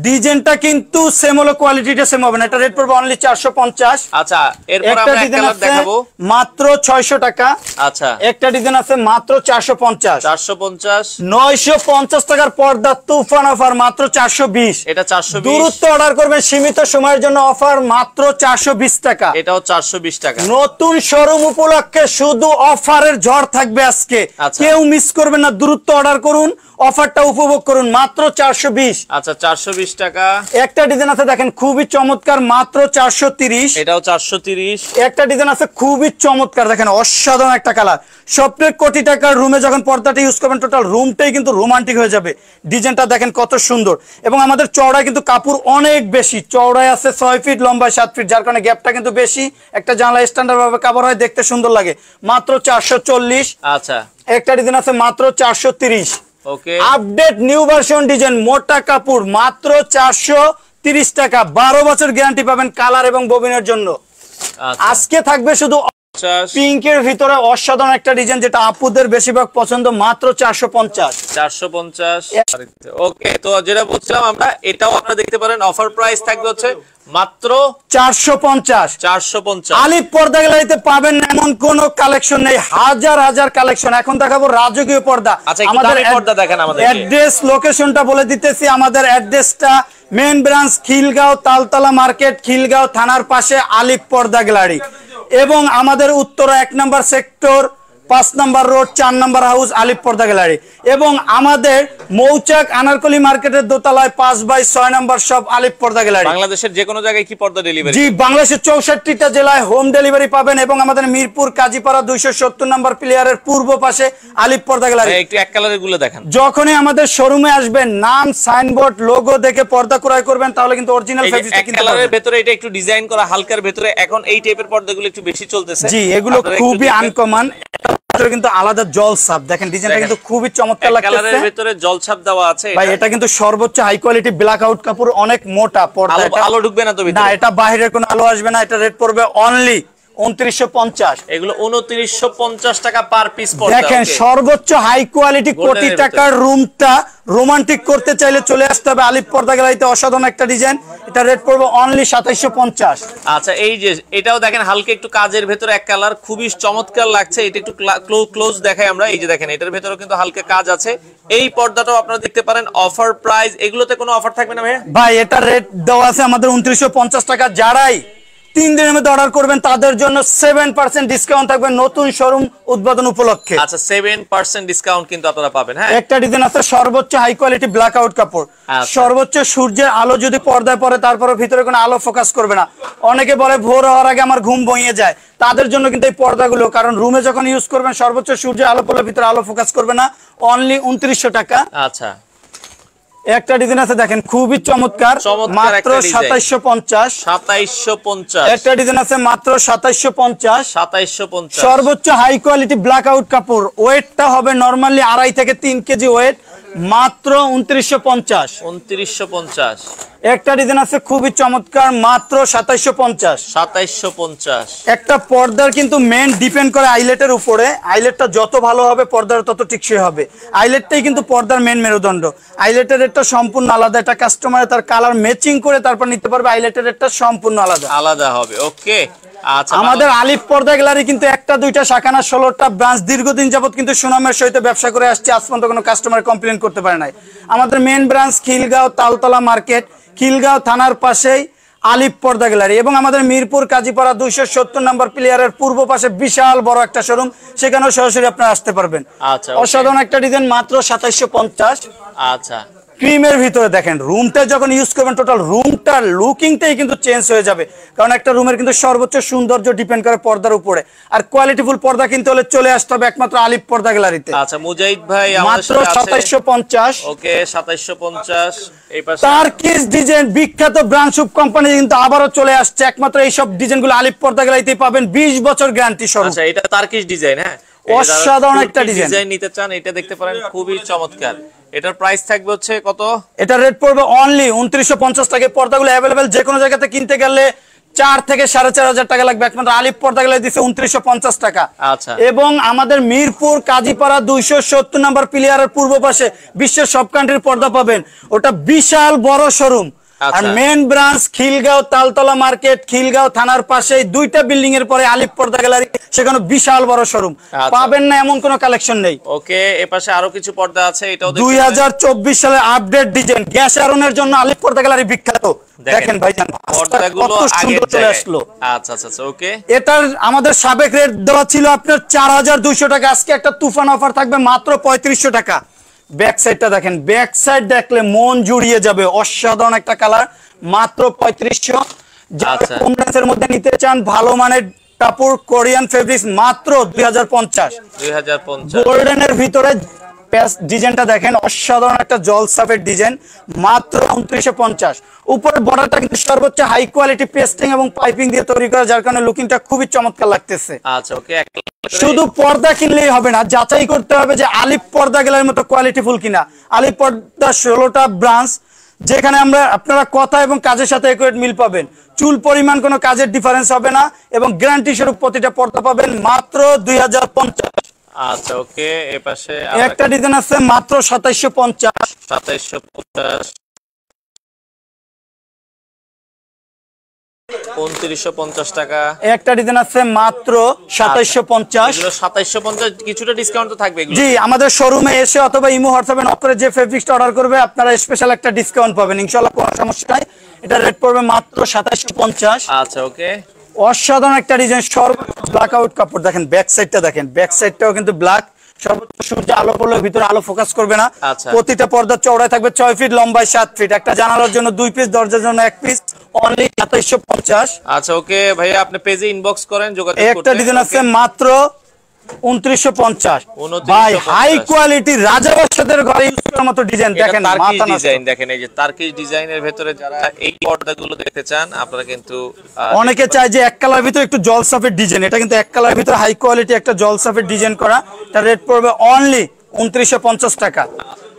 ডিজাইনটা কিন্তু সেম হলো, কোয়ালিটিটা সেম হবে না। এটা রেট পড়বে অনলি 450। আচ্ছা, এরপর আমরা এক কালার দেখাবো মাত্র 600 টাকা। আচ্ছা, একটা ডিজাইন আছে মাত্র 450। 450 950 টাকার পর্দা তুফান অফার মাত্র 420। এটা 420। দ্রুত অর্ডার করবেন, সীমিত সময়ের জন্য অফার মাত্র 420 টাকা। এটাও 420 টাকা। নতুন শোরুম উপলক্ষে শুধু অফারের ঝড় থাকবে আজকে, কেউ মিস করবেন না। দ্রুত অর্ডার করুন, অফারটা উপভোগ করুন, মাত্র 420। আচ্ছা, 420 টাকা। একটা ডিজাইন আছে দেখেন খুবই চমৎকার, মাত্র 430। এটাও 430। একটা ডিজাইন আছে খুবই চমৎকার, দেখেন অসাধারণ একটা কালার। সবচেয়ে কোটি টাকার রুমে যখন পর্দাটা ইউজ করবেন, টোটাল রুমটাই কিন্তু রোমান্টিক হয়ে যাবে। ডিজাইনটা দেখেন কত সুন্দর, এবং আমাদের চওড়ায় কিন্তু কাপড় অনেক বেশি। চওড়ায় আছে 6 ফিট, লম্বায় 7 ফিট, যার কারণে গ্যাপটা কিন্তু বেশি। একটা জানলা স্ট্যান্ডার্ড ভাবে কাভার হয়, দেখতে সুন্দর লাগে। মাত্র 440। আচ্ছা, একটা ডিজাইন আছে মাত্র 430। ওকে, আপডেট নিউ ভার্সন ডিজাইন, মোটা কাপড়, মাত্র 430 টাকা। 12 বছর গ্যারান্টি পাবেন কালার এবং ববিনের জন্য। আজকে থাকবে শুধু পিঙ্কের ভিতরে অসাধারণ একটা ডিজাইন, যেটা আপুদের বেশিরভাগ পছন্দ, মাত্র 450। 450। ওকে, তো যেটা বলছিলাম আমরা, এটাও আপনারা দেখতে পারেন। অফার প্রাইস থাকবে হচ্ছে মাত্র 450। 450। আলিফ পর্দা গ্যালারিতে পাবেন এমন কোন কালেকশন নেই, হাজার হাজার কালেকশন। এখন দেখাবো রাজকীয় পর্দা। আমাদের পর্দা দেখেন, আমাদের অ্যাড্রেস লোকেশনটা বলে দিতেছি। আমাদের অ্যাড্রেসটা main branch Khilgaon, Taltala market, Khilgaon থানার পাশে আলিফ পর্দা গ্যালারি। এবং আমাদের Uttara 1 number sector, 5 number road, 4 number house, আলিফ পর্দা গ্যালারি। এবং আমাদের মৌচাক আনারকলি মার্কেটের দোতলায় 5/6 নম্বর সব, আলিফ পর্দা গ্যালারি। বাংলাদেশের যে কোনো জায়গায় কি পর্দা ডেলিভারি? জি, বাংলাদেশের 64টা জেলায় হোম ডেলিভারি পাবেন। এবং আমাদের মিরপুর কাজীপাড়া 270 নম্বর প্লেয়ারের পূর্ব পাশে আলিফ পর্দা গ্যালারি। একটু এক কালারের গুলো দেখান। যখনই আমাদের শোরুমে আসবেন, নাম, সাইনবোর্ড, লোগো দেখে পর্দা ক্রয় করবেন, তাহলে কিন্তু অরিজিনাল ফেব্রিকটা কিনতে পারবেন। কালারের ভিতরে এটা একটু ডিজাইন করা, হালকার ভিতরে এখন এই টাইপের পর্দাগুলো একটু বেশি চলতেছে। জি, এগুলো খুবই আনকমন, কিন্তু আলাদা জলছাপ। দেখেন ডিজাইনটা কিন্তু খুবই চমৎকার লাগছে। কালারের ভিতরে জলছাপ দেওয়া আছে। ভাই এটা কিন্তু সর্বোচ্চ হাই কোয়ালিটি ব্ল্যাক আউট কাপড়, অনেক মোটা পর্দা। আলো ঢুকবে না তো ভিতরে? না, এটা বাইরের কোনো আলো আসবে না। এটা রেট পড়বে অনলি 2950। এগুলো 2950 টাকা পার পিস পড়বে। দেখেন সর্বোচ্চ হাই কোয়ালিটি কোটি টাকার রুমটা রোমান্টিক করতে চাইলে চলে আসতে হবে আলিফ পর্দা গ্যালারিতে। অসাধারণ একটা ডিজাইন, এটা রেট পড়বে অনলি 2750। আচ্ছা, এই যে এটাও দেখেন হালকা একটু কাজের ভেতরে এক কালার, খুবই চমৎকার লাগছে। এটা একটু ক্লোজ দেখাই আমরা। এই যে দেখেন, এটার ভেতরে কিন্তু হালকা কাজ আছে। এই পর্দাটাও আপনারা দেখতে পারেন। অফার প্রাইস, এগুলোতে কোনো অফার থাকবে না ভাই? ভাই এটা রেট দেওয়া আছে আমাদের 2950 টাকা। যারাই 3 দিনের মধ্যে অর্ডার করবেন তাদের জন্য 7% ডিসকাউন্ট থাকবে নতুন শোরুম উদ্বোধন উপলক্ষে। আচ্ছা, 7% ডিসকাউন্ট কিন্তু আপনারা পাবেন। হ্যাঁ, একটা ডিজাইন আছে সর্বোচ্চ হাই কোয়ালিটি ব্ল্যাক আউট কাপড়। সর্বোচ্চ সূর্যের আলো যদি পর্দায় পড়ে, তারপরে ভিতরে কোনো আলো ফোকাস করবে না। অনেকে বলে ভোর হওয়ার আগে আমার ঘুম ভেঙে যায়, তাদের জন্য কিন্তু এই পর্দাগুলো, কারণ রুমে যখন ইউজ করবেন সর্বোচ্চ সূর্যের আলো পড়লে ভিতরে আলো ফোকাস করবে না। অনলি 2900 টাকা। আচ্ছা, একটা ডিজাইন আছে দেখেন খুবই চমৎকার, মাত্র 2750। 2750। একটা ডিজাইন আছে মাত্র 2750। 2750। সর্বোচ্চ হাই কোয়ালিটি ব্ল্যাক আউট কাপড়, ওয়েটটা হবে নরমালি 2.5 থেকে 3 কেজি ওয়েট, মাত্র 2950। 2950। একটা ডিজাইন আছে খুবই চমৎকার, মাত্র 2750। 2750। একটা পর্দার কিন্তু মেন ডিপেন্ড করে আইলেটের উপরে। আইলেটটা যত ভালো হবে পর্দার তত টিকসই হবে। আইলেটটাই কিন্তু পর্দার মেন মেরুদণ্ড। আইলেটের রেটটা সম্পূর্ণ আলাদা। এটা কাস্টমারে তার কালার ম্যাচিং করে তারপর নিতে পারবে। আইলেটের রেটটা সম্পূর্ণ আলাদা হবে। ওকে, আচ্ছা, আমাদের আলিফ পর্দা গ্যালারি কিন্তু একটা দুইটা শাখা না, 16টা ব্রাঞ্চ। দীর্ঘদিন যাবত কিন্তু সুনামের সহিত ব্যবসা করে আসছে, আজ পর্যন্ত কোনো কাস্টমার কমপ্লেন করতে পারে নাই। আমাদের main branch Khilgaon, Taltala market, Khilgaon থানার পাশেই আলিফ পর্দা গ্যালারি। এবং আমাদের মিরপুর কাজীপাড়া 270 নম্বর প্লেয়ারের পূর্ব পাশে বিশাল বড় একটা শোরুম, সেখানেও সরাসরি আপনারা আসতে পারবেন। আচ্ছা, অসাধারণ একটা ডিজাইন, মাত্র 2750। আচ্ছা, ক্রিমের ভিতরে দেখেন রুমটা যখন ইউজ করবেন টোটাল রুমটার লুকিংটাই কিন্তু চেঞ্জ হয়ে যাবে, কারণ একটা রুমের কিন্তু সর্বোচ্চ সৌন্দর্য ডিপেন্ড করে পর্দার উপরে। আর কোয়ালিটিফুল পর্দা কিনতে হলে চলে আসতে হবে একমাত্র আলিফ পর্দা গ্যালারিতে। আচ্ছা মুজাহিদ ভাই মাত্র 2750। ওকে 2750। এই পাশে টার্কিশ ডিজাইন বিখ্যাত ব্রান্ডশুপ কোম্পানি কিন্তু আবারও চলে আসছে, একমাত্র এইসব ডিজাইনগুলো আলিফ পর্দা গ্যালারিতেই পাবেন 20 বছর গ্যারান্টি সহ। আচ্ছা এটা টার্কিশ ডিজাইন, হ্যাঁ অসাধারণ একটা ডিজাইন নিতে চান এটা দেখতে পারেন, খুবই চমৎকার। এটার প্রাইস থাকবে হচ্ছে কত? এটা রেট পড়বে অনলি 2950 টাকা। পর্দাগুলো अवेलेबल যে কোনো জায়গাতে কিনতে গেলে 4 থেকে 4500 টাকা লাগবে, একমাত্র আলিফ পর্দাগুলো দিচ্ছে 2950 টাকা। আচ্ছা এবং আমাদের মিরপুর কাজীপাড়া 270 নম্বর প্লেয়ারের পূর্ব পাশে বিশ্বের সব কান্ট্রির পর্দা পাবেন, ওটা বিশাল বড় শোরুম। আর main branch Khilgaon Taltala market, Khilgaon থানার পাশে দুইটা বিল্ডিং এর পরে আলিফ পর্দা গ্যালারি, সেখানে বিশাল বড় শোরুম, পাবেন না এমন কোনো কালেকশন নেই। ওকে এপাশে আরো কিছু পর্দা আছে, এটাও 2024 সালে আপডেট ডিজাইন গ্যাস আয়রনের জন্য আলিফ পর্দা গ্যালারি বিখ্যাত। দেখেন ভাইজান পর্দাগুলো আগে চলে আসলো। আচ্ছা আচ্ছা ওকে। এটার আমাদের সাবেক রেট দেওয়া ছিল আপনার 4200 টাকা, আজকে একটা তুফান অফার থাকবে মাত্র 3500 টাকা। ব্যাক সাইডটা দেখেন, ব্যাক সাইড দেখলে মন জুড়িয়ে যাবে, অসাধারণ একটা কালার, মাত্র 3500। আচ্ছা কমরেন্সের মধ্যে নিতে চান ভালো মানের কাপড় কোরিয়ান ফেব্রিক্স মাত্র 2050। গোল্ডেনের ভিতরে ডিজাইনটা দেখেন, অসাধারণ একটা জলসাফের ডিজাইন, মাত্র 2950। উপরে বর্ডারটা কিন্তু সর্বোচ্চ হাই কোয়ালিটি পেস্টিং এবং পাইপিং দিয়ে তৈরি করা, যার কারণে লুকিংটা খুবই চমৎকার লাগতেছে। আচ্ছা ওকে। শুধু পর্দা কিনলেই হবে না, যাচাই করতে হবে যে আলিফ পর্দা গ্যালারির মতো কোয়ালিটিফুল কিনা। আলিফ পর্দা 16টা ব্রাঞ্চ, যেখানে আপনারা কথা এবং কাজের সাথে একুরেট মিল পাবেন, চুল পরিমাণ কোনো কাজের ডিফারেন্স হবে না, এবং গ্যারান্টি স্বরূপ প্রতিটা পর্দা পাবেন মাত্র 2050। আচ্ছা ওকে। এপাশে একটা ডিজাইন আছে মাত্র 2750। 2750 2950 টাকা। একটা ডিজাইন আছে মাত্র 2750। 2750 কিছুটা ডিসকাউন্ট তো থাকবে এগুলো? জি, আমাদের শোরুমে এসে অথবা ইমো হোয়াটসঅ্যাপে নক করে যে ফেব্রিক্সটা অর্ডার করবে আপনারা স্পেশাল একটা ডিসকাউন্ট পাবেন ইনশাআল্লাহ, কোনো সমস্যা নাই। এটা রেট পড়বে মাত্র 2750। আচ্ছা ওকে। অসাধারণ একটা ডিজাইন, সর্বোচ্চ ব্ল্যাক আউট কাপড়, দেখেন ব্যাক সাইডটা দেখেন, ব্যাক সাইডটাও কিন্তু ব্ল্যাক, সর্বোচ্চ সূর্য আলো পড়লে ভিতরে আলো ফোকাস করবে না। প্রতিটা পর্দা চওড়ায় থাকবে 6 ফিট, লম্বায় 7 ফিট, একটা জানালার জন্য 2 পিস, দরজার জন্য 1 পিস, অনলি 2750। আচ্ছা ওকে ভাইয়া, আপনি পেজে ইনবক্স করেন যোগাযোগ করতে। একটা ডিজাইন আছে মাত্র 2950। ভাই হাই কোয়ালিটি রাজাবাসাদের ঘরে ইউজ করার মতো ডিজাইন দেখেন, মাথা ডিজাইন দেখেন, এই যে টার্কিশ ডিজাইনের ভিতরে যারা এই পর্দাগুলো দেখতে চান আপনারা কিন্তু অনেকে চায় যে এক কালার ভিতরে একটু জলসাফের ডিজাইন, এটা কিন্তু এক কালার ভিতরে হাই কোয়ালিটি একটা জলসাফের ডিজাইন করা, এটা রেট পড়বে অনলি 2950 টাকা।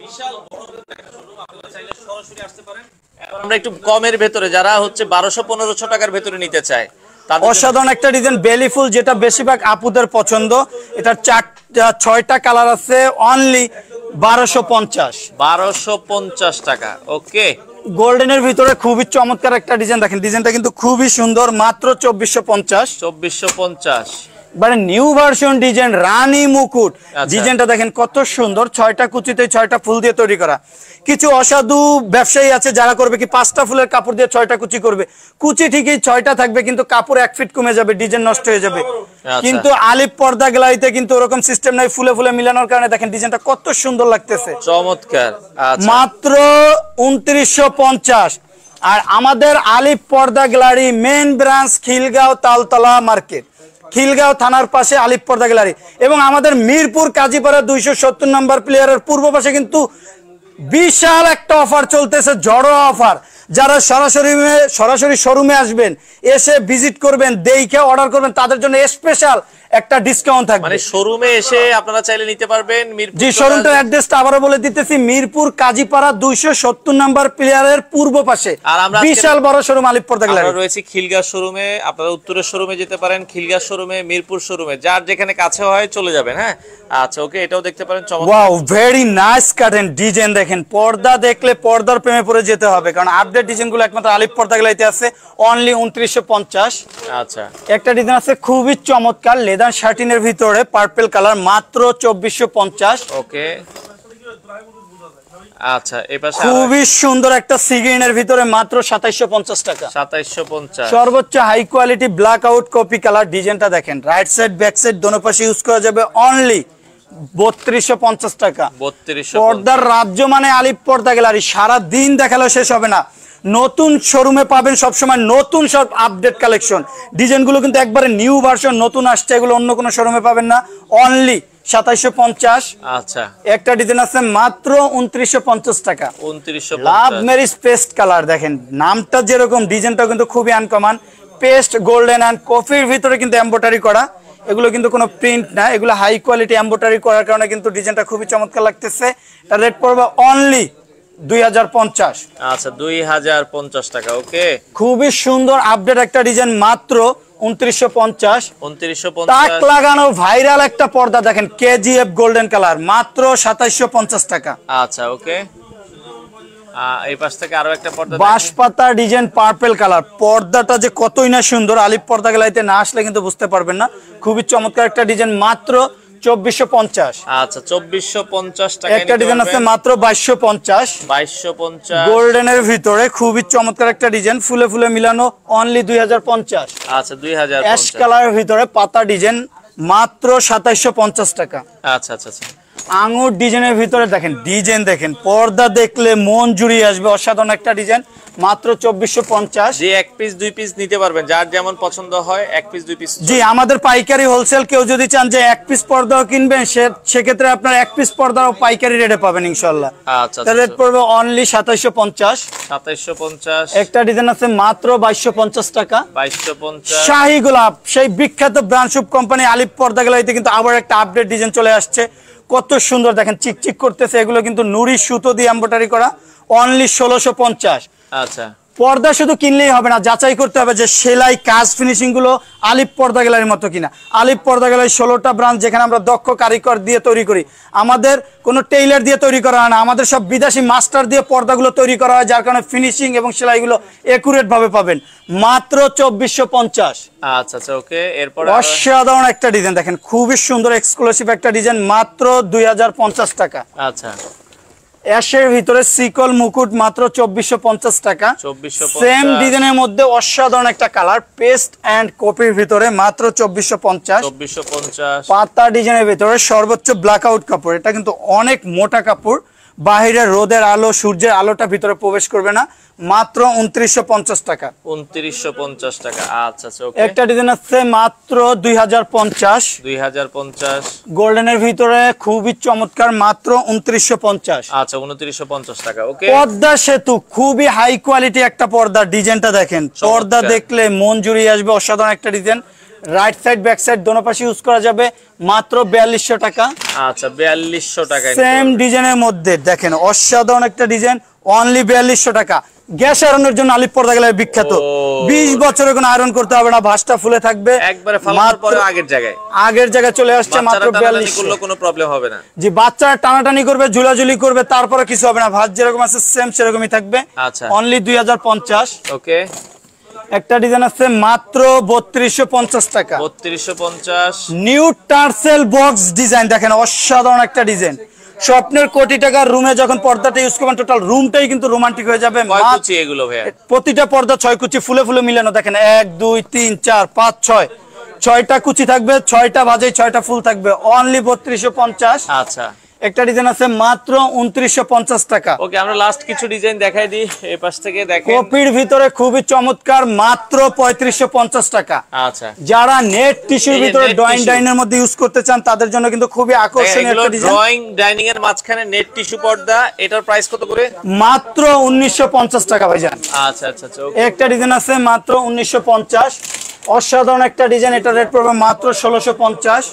বিশাল বড় শোরুম, আপনারা চাইলে সরাসরি আসতে পারেন। এখন আমরা একটু কমের ভিতরে যারা হচ্ছে 1200-1500 টাকার ভিতরে নিতে চায়, অসাধারণ একটা ডিজাইন বেলি ফুল, যেটা বেশিরভাগ আপুদের পছন্দ। এটার 6টা কালার আছে, অনলি 1250 টাকা। ওকে। গোল্ডেনের ভিতরে খুবই চমৎকার একটা ডিজাইন, দেখেন ডিজাইনটা কিন্তু খুবই সুন্দর, মাত্র 2450। 2450 মানে নিউ ভার্সন ডিজাইন, রানী মুকুট ডিজাইনটা দেখেন কত সুন্দর, 6টা কুচিতে 6টা ফুল দিয়ে তৈরি করা। কিছু অসাধু ব্যবসায়ী আছে যারা করবে কি 5টা ফুলের কাপড় দিয়ে 6টা কুচি করবে, কুচি ঠিকই 6টা থাকবে কিন্তু কাপড় 1 ফিট কমে যাবে, ডিজাইন নষ্ট হয়ে যাবে। কিন্তু আলিফ পর্দা গ্যালারিতে কিন্তু ওরকম সিস্টেম নাই, ফুলে ফুলে মিলানোর কারণে দেখেন ডিজাইনটা কত সুন্দর লাগতেছে, চমৎকার। মাত্র 2950। আর আমাদের আলিফ পর্দা gallery main branch Khilgaon Taltala market, Khilgaon থানার পাশে আলিফ পর্দা গ্যালারি, এবং আমাদের মিরপুর কাজীপাড়া 270 নম্বর প্লেয়ারের পূর্ব পাশে কিন্তু বিশাল একটা অফার চলতেছে, জড়ো অফার। যারা সরাসরি শোরুমে আসবেন, এসে ভিজিট করবেন, দেখে অর্ডার করবেন, তাদের জন্য স্পেশাল একটা ডিসকাউন্ট থাকবে। মানে শোরুমে এসে আপনারা চাইলে নিতে পারবেন। জি, শোরুমটার অ্যাড্রেসটা আবারো বলে দিতেছি, মিরপুর কাজীপাড়া 270 নম্বর প্লেয়ারের পূর্ব পাশে, আর আমরা বিশাল বড় শোরুম আলিফ পর্দা গ্যালারি। আমরা রয়েছে খিলগাঁও শোরুমে, আপনারা উত্তরের শোরুমে যেতে পারেন, খিলগাঁও শোরুমে, মিরপুর শোরুমে, যার যেখানে কাছে হয় চলে যাবেন। হ্যাঁ আচ্ছা ওকে, এটাও দেখতে পারেন, চমৎকার। ওয়াও, ভেরি নাইস কাটেন ডিজাইন, দেখেন পর্দা দেখলে পর্দার প্রেমে পড়ে যেতে হবে, কারণ আপডেট ডিজাইনগুলো একমাত্র আলিফ পর্দা গ্যালারিতে আছে, অনলি 2950। আচ্ছা একটা ডিজাইন আছে খুবই চমৎকার, লেদার শার্টিনের ভিতরে পার্পল কালার, মাত্র 2450। ওকে। আচ্ছা এই পাশে খুবই সুন্দর একটা সি গ্রিনের ভিতরে, মাত্র 2750 টাকা। 2750। সর্বোচ্চ high quality blackout copy colour, ডিজাইনটা দেখেন, রাইট সাইড ব্যাক সাইড দোনো পাশে ইউজ করা যাবে, অনলি 3250 টাকা। 3250 পর্দার রাজ্য মানে আলিপ পর্দা গ্যালারি, সারা দিন দেখালেও শেষ হবে না। নতুন শোরুমে পাবেন সবসময় নতুন সব আপডেট কালেকশন, ডিজাইনগুলো কিন্তু একবারে নিউ ভার্সন নতুন আসছে, এগুলো অন্য কোনো শোরুমে পাবেন না। অনলি 2750। আচ্ছা, একটা ডিজাইন আছে মাত্র 2950 টাকা। 2950। লাভ মেরিজ পেস্ট কালার, দেখেন নামটা যেরকম ডিজাইনটা কিন্তু খুবই আনকমন। পেস্ট গোল্ডেন অ্যান্ড কফির ভিতরে কিন্তু এমব্রয়ডারি করা, এগুলো কিন্তু কোনো প্রিন্ট না, এগুলো হাই কোয়ালিটি এমব্রয়ডারি করার কারণে কিন্তু ডিজাইনটা খুবই চমৎকার লাগতেছে। এটা রেট পড়বে অনলি 2050। আচ্ছা, 2050 টাকা। ওকে, খুবই সুন্দর আপডেট একটা ডিজাইন মাত্র 2950। 2950। তাক লাগানো ভাইরাল একটা পর্দা দেখেন, কেজিএফ গোল্ডেন কালার, মাত্র 2750 টাকা। আচ্ছা, ওকে। এই পাশ থেকে আরো একটা পর্দা, বাঁশপাতা ডিজাইন পার্পল কালার, পর্দাটা যে কতই না সুন্দর, আলিপ পর্দা গ্যালারিতে না আসলে কিন্তু বুঝতে পারবেন না। খুবই চমৎকার একটা ডিজাইন মাত্র 2450। আচ্ছা, 2450 টাকা। একটা ডিজাইন আছে মাত্র 2250। 2250 গোল্ডেনের ভিতরে খুবই চমৎকার একটা ডিজাইন, ফুলে ফুলে মিলানো, অনলি 2050। আচ্ছা, 2050। অ্যাশ কালারের ভিতরে পাতা ডিজাইন মাত্র 2750 টাকা। আচ্ছা আচ্ছা আচ্ছা। আঙুর ডিজাইনের ভিতরে দেখেন, ডিজাইন দেখেন, পর্দা দেখলে মন জুড়িয়ে আসবে, অসাধারণ একটা ডিজাইন, মাত্র 2450। যে এক পিস দুই পিস নিতে পারবেন, যার যেমন পছন্দ হয় এক পিস দুই পিস। জি, আমাদের পাইকারি হোলসেল, কেউ যদি চান যে এক পিস পর্দাও কিনবেন সেক্ষেত্রে আপনার এক পিস পর্দাও পাইকারি রেটে পাবেন ইনশাআল্লাহ। আচ্ছা, রেট পড়বে অনলি 2750। 2750। একটা ডিজাইন আছে মাত্র 2250 টাকা। 2250। শাহী গোলাপ, সেই বিখ্যাত ব্রান্ডশুপ কোম্পানি আলিপ পর্দা গ্যালারিতে কিন্তু আবার একটা আপডেট ডিজাইন চলে আসছে, কত সুন্দর দেখেন, চিকচিক করতেছে। এগুলো কিন্তু নুরি সুতো দিয়ে এমব্রয়ডারি করা, অনলি 1650। আচ্ছা, পর্দা শুধু কিনলেই হবে না, যাচাই করতে হবে যে সেলাই কাজ ফিনিশিং গুলো আলিপ পর্দা গ্যালারির মতো কিনা। আলিপ পর্দা গ্যালারি 16টা ব্রাঞ্চ, যেখানে আমরা দক্ষ কারিগর দিয়ে তৈরি করি, আমাদের কোনো টেইলার দিয়ে তৈরি করা হয় না, আমাদের সব বিদেশি মাস্টার দিয়ে পর্দাগুলো তৈরি করা হয়, যার কারণে ফিনিশিং এবং সেলাইগুলো একুরেট ভাবে পাবেন, মাত্র 2450। আচ্ছা আচ্ছা, ওকে। এরপর অসাধারণ একটা ডিজাইন দেখেন, খুবই সুন্দর এক্সক্লুসিভ একটা ডিজাইন, মাত্র 2050 টাকা। আচ্ছা, অ্যাশের ভিতরে সিকল মুকুট, মাত্র 2450 টাকা। 2450। সেম ডিজাইনের মধ্যে অসাধারণ একটা কালার, পেস্ট এন্ড কপির ভিতরে, মাত্র 2450। 2450। পাতা ডিজাইনের ভিতরে সর্বোচ্চ ব্ল্যাক আউট কাপড়, এটা কিন্তু অনেক মোটা কাপড়, বাহিরে রোদের আলো সূর্যের আলোটা ভিতরে প্রবেশ করবে না, মাত্র 2950 টাকা। 2950 টাকা। আচ্ছা আচ্ছা, ওকে। একটা ডিজাইন আছে মাত্র 2050। 2050। গোল্ডেনের ভিতরে খুবই চমৎকার, মাত্র 2950। আচ্ছা, 2950 টাকা। ওকে। পর্দা সেতু, খুবই হাই কোয়ালিটি একটা পর্দা, ডিজাইনটা দেখেন, পর্দা দেখলে মন জুড়িয়ে আসবে, অসাধারণ একটা design. Right side back side দোনো পাশে ইউজ করা যাবে, মাত্র 4200 টাকা। আচ্ছা, 4200 টাকা। সেম ডিজাইনের মধ্যে দেখেন, অসাধারণ একটা ডিজাইন, অনলি 4200 টাকা। গ্যাস আয়রনের জন্য আলিপ পর্দা গ্যালারি বিখ্যাত, 20 বছরে কোনো আয়রন করতে হবে না, ভাঁজটা ফুলে থাকবে, একবারে ফালানোর পরে আগের জায়গায় চলে আসছে, মাত্র 4200। করলে কোনো প্রবলেম হবে না। জি, বাচ্চারা টানাটানি করবে, ঝুলাঝুলি করবে, তারপরে কিছু হবে না, ভাঁজ যেরকম আছে সেম সেরকমই থাকবে। আচ্ছা, অনলি 2050। ওকে। একটা ডিজাইন আছে মাত্র 3250 টাকা। 3250। নিউ টার্সেল বক্স ডিজাইন দেখেন, অসাধারণ একটা ডিজাইন, স্বপ্নের কোটি টাকার রুমে যখন পর্দাটা ইউজ করবেন, টোটাল রুমটাই কিন্তু রোমান্টিক হয়ে যাবে। এগুলো ভাইয়া প্রতিটা পর্দা 6 কুচি, ফুলে ফুলে মিলানো, দেখেন 1 2 3 4 5 6, 6টা কুচি থাকবে, 6টা ভাজে, 6টা ফুল থাকবে, অনলি 3250। আচ্ছা, একটা ডিজাইন আছে মাত্র 2950 টাকা। ওকে, আমরা লাস্ট কিছু ডিজাইন দেখাই দিই, এই পাশ থেকে দেখেন। কপির ভিতরে খুবই চমৎকার, মাত্র 3550 টাকা। আচ্ছা, যারা নেট টিস্যুর ভিতরে ড্রয়িং ডাইনের মধ্যে ইউজ করতে চান, তাদের জন্য কিন্তু খুবই আকর্ষণীয় একটা ডিজাইন। ড্রয়িং ডাইনিং এর মাঝখানে নেট টিস্যু পর্দা, এটার প্রাইস কত করে? মাত্র 1950 টাকা ভাইজান। আচ্ছা আচ্ছা আচ্ছা, একটা ডিজাইন আছে মাত্র 1950, অসাধারণ একটা ডিজাইন, এটা রেট পড়বে মাত্র 1650।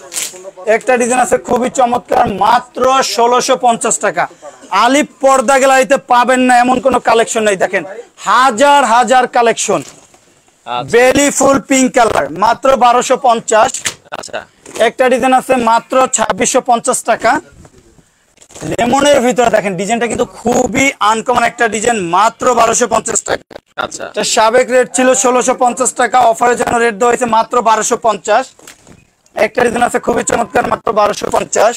একটা ডিজাইন আছে খুবই চমৎকার, মাত্র 1650 টাকা। আলিপ পর্দা গ্যালারিতে পাবেন না এমন কোনো কালেকশন নেই, দেখেন হাজার হাজার কালেকশন। বেলি ফুল পিঙ্ক কালার, মাত্র 1250। আচ্ছা, একটা ডিজাইন আছে মাত্র 2650 টাকা। লেমনের ভিতরে দেখেন, ডিজাইনটা কিন্তু খুবই আনকমন একটা ডিজাইন, মাত্র 1250 টাকা। আচ্ছা, এটা সাবেক রেট ছিল 1650 টাকা, অফারের জন্য রেট দেওয়া হয়েছে মাত্র 1250। একটা ডিজাইন আছে খুবই চমৎকার, মাত্র 1250।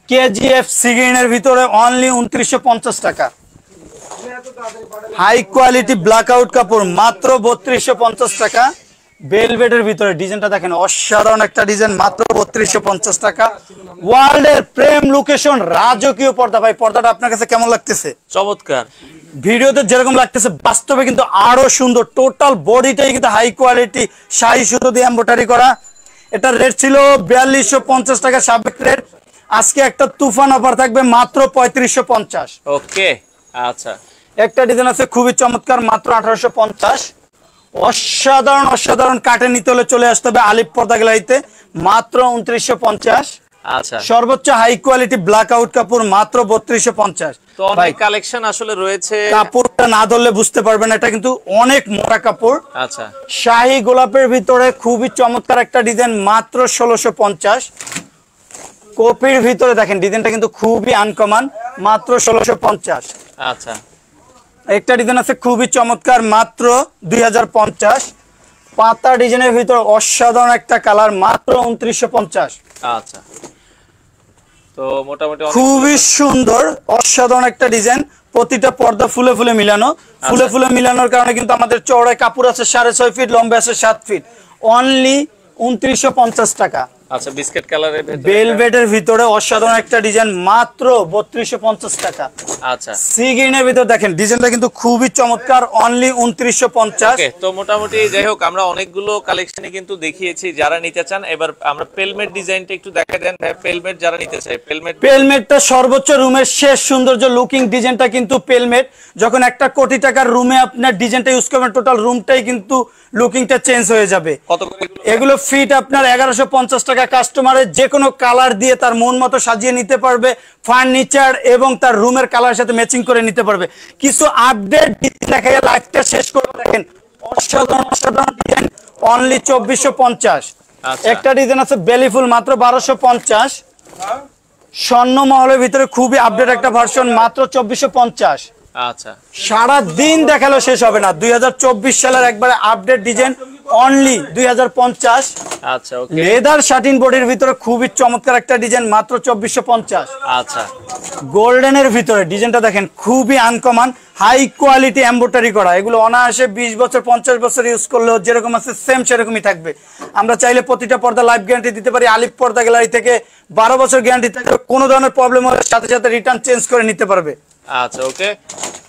কেজিএফ সিগ্রিনের ভিতরে অনলি 2950 টাকা। হাই কোয়ালিটি ব্ল্যাক আউট কাপড়, মাত্র 3250 টাকা। ভেলভেটের ভিতরে ডিজাইনটা দেখেন, অসাধারণ একটা ডিজাইন, মাত্র 3250 টাকা। ওয়ার্ল্ডের প্রেম লোকেশন রাজকীয় পর্দা। ভাই পর্দাটা আপনার কাছে কেমন লাগতেছে? চমৎকার। ভিডিওতে যেরকম লাগতেছে বাস্তবে কিন্তু আরো সুন্দর। টোটাল বডিটাই কিন্তু হাই কোয়ালিটি শাড়ি সুতো দিয়ে এমব্রয়ডারি করা। এটা রেট ছিল 4250 টাকা সাবেক রেট, আজকে একটা তুফান অফার থাকবে মাত্র 3550। ওকে আচ্ছা। একটা ডিজাইন আছে খুবই চমৎকার, মাত্র 1850। অসাধারণ অসাধারণ কাটে নিতে হলে চলে আসতে হবে আলিফ পর্দা গ্যালারিতে, মাত্র 2950। আচ্ছা, সর্বোচ্চ হাই কোয়ালিটি ব্ল্যাক আউট কাপড়, মাত্র 3250। তো অনেক কালেকশন আসলে রয়েছে। কাপড়টা না ধরলে বুঝতে পারবেন, এটা কিন্তু অনেক মোটা কাপড়। আচ্ছা, শাহী গোলাপের ভিতরে খুবই চমৎকার একটা ডিজাইন, মাত্র 1650। কপির ভিতরে দেখেন ডিজাইনটা কিন্তু খুবই আনকমন, মাত্র 1650। আচ্ছা, একটা ডিজাইন আছে খুবই চমৎকার, মাত্র 2050। পাতা ডিজাইনের ভিতরে অসাধারণ একটা কালার, মাত্র 2950। আচ্ছা, তো মোটামুটি খুবই সুন্দর অসাধারণ একটা ডিজাইন, প্রতিটা পর্দা ফুলে ফুলে মিলানো। ফুলে ফুলে মিলানোর কারণে কিন্তু আমাদের চওড়ায় কাপড় আছে 6.5 ফিট, লম্বা আছে 7 ফিট, অনলি 2950 টাকা। আচ্ছা, বিস্কিট কালারের ভিতরে ভেলভেটের ভিতরে অসাধারণ একটা ডিজাইন, মাত্র 3250 টাকা। আচ্ছা, সি গ্রিনের ভিতর দেখেন ডিজাইনটা কিন্তু খুবই চমৎকার, অনলি 2950। ওকে, তো মোটামুটি যাই হোক আমরা অনেকগুলো কালেকশনে কিন্তু দেখিয়েছি। যারা নিতে চান এবার আমরা পেলমেট ডিজাইনটা একটু দেখা দেন ভাই। পেলমেট যারা নিতে চায়, পেলমেটটা সর্বোচ্চ রুমের শেষ সৌন্দর্য লুকিং ডিজাইনটা কিন্তু পেলমেট। যখন একটা কোটি টাকার রুমে আপনার ডিজাইনটা ইউজ করবেন, টোটাল রুমটাই কিন্তু লুকিংটা চেঞ্জ হয়ে যাবে। কত এগুলো ফিট আপনার 1150 টাকা। কাস্টমারের যে কোনো কালার দিয়ে তার মন মতো সাজিয়ে নিতে পারবে, ফার্নিচার এবং তার রুমের কালার সাথে ম্যাচিং করে নিতে পারবে। কিছু আপডেট দেখা গেল লাইভটা শেষ করে দেখেন, অসাধারণ অসাধারণ ডিজাইন, অনলি 2450। একটা ডিজাইন আছে বেলিফুল, মাত্র 1250। স্বর্ণ মহলের ভিতরে খুবই আপডেট একটা ভার্সন, মাত্র 2450। আচ্ছা, সারা দিন দেখালো শেষ হবে না। 2024 সালের একবারে আপডেট ডিজাইন, অনলি 2050। আচ্ছা, ওকে, লেদার শাটিন বডির ভিতরে খুবই চমৎকার একটা ডিজাইন, মাত্র 2450। আচ্ছা, গোল্ডেনের ভিতরে ডিজাইনটা দেখেন খুবই আনকমন, হাই কোয়ালিটি এমব্রয়ডারি করা। এগুলো অনায়াসে 20 বছর 50 বছর ইউজ করলেও যেরকম আছে সেম সেরকমই থাকবে। আমরা চাইলে প্রতিটা পর্দা লাইফ গ্যারান্টি দিতে পারি। আলিফ পর্দা গ্যালারি থেকে 12 বছর গ্যারান্টি থাকবে, কোনো ধরনের প্রবলেম হলে সাথে সাথে রিটার্ন চেঞ্জ করে নিতে পারবে। আচ্ছা, ওকে,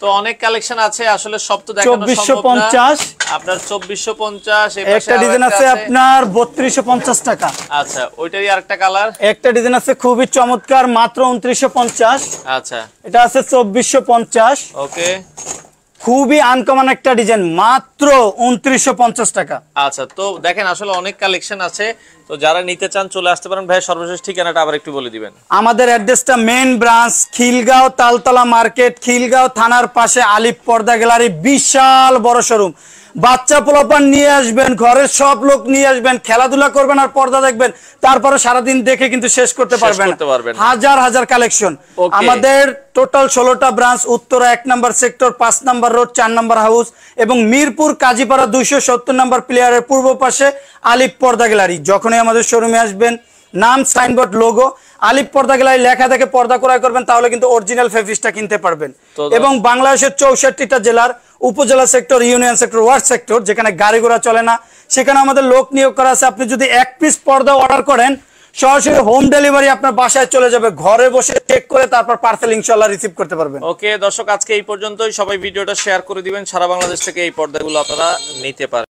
তো অনেক কালেকশন আছে আসলে, সব তো দেখানো সম্ভব না। 2450 আপনার 2450। একটা ডিজাইন আছে আপনার 3250 টাকা। আচ্ছা, ওইটারই আরেকটা কালার। একটা ডিজাইন আছে খুবই চমৎকার, মাত্র 2950। আচ্ছা, এটা আছে 2450। ওকে, খুবই আনকমন একটা ডিজাইন, মাত্র 2950 টাকা। আচ্ছা, তো দেখেন আসলে অনেক কালেকশন আছে, তো যারা নিতে চান চলে আসতে পারেন। ভাই সর্বশেষ ঠিকানাটা আবার একটু বলে দিবেন। আমাদের অ্যাড্রেসটা main branch Khilgaon Taltala market, Khilgaon থানার পাশে আলিফ পর্দা গ্যালারি, বিশাল বড় শোরুম। বাচ্চা পোলাপান নিয়ে আসবেন, ঘরের সব লোক নিয়ে আসবেন, খেলাধুলা করবেন আর পর্দা দেখবেন, তারপরে সারাদিন দেখে কিন্তু শেষ করতে পারবেন। হাজার হাজার কালেকশন। আমাদের টোটাল 16টা branch, Uttara 1 number sector, 5 number road, 4 number house এবং মিরপুর কাজীপাড়া 270 নম্বর প্লেয়ারের পূর্ব পাশে আলিফ পর্দা গ্যালারি। যখনই আমাদের শোরুমে আসবেন, নাম, সাইনবোর্ড, লোগো, আলিফ পর্দা গ্যালারি লেখা থেকে পর্দা ক্রয় করবেন, তাহলে কিন্তু অরিজিনাল ফেব্রিক্সটা কিনতে পারবেন। এবং বাংলাদেশের 64টা জেলার উপজেলা sector, union sector, word sector, যেখানে গাড়ি ঘোড়া চলে না, সেখানে আমাদের লোক নিয়োগ করা আছে। আপনি যদি 1 পিস পর্দা অর্ডার করেন, সরাসরি হোম ডেলিভারি আপনার বাসায় চলে যাবে, ঘরে বসে চেক করে তারপর পার্সেল ইনশাআল্লাহ রিসিভ করতে পারবেন। ওকে দর্শক, আজকে এই পর্যন্তই। সবাই ভিডিওটা শেয়ার করে দিবেন, সারা বাংলাদেশ থেকে এই পর্দাগুলো আপনারা নিতে পারেন।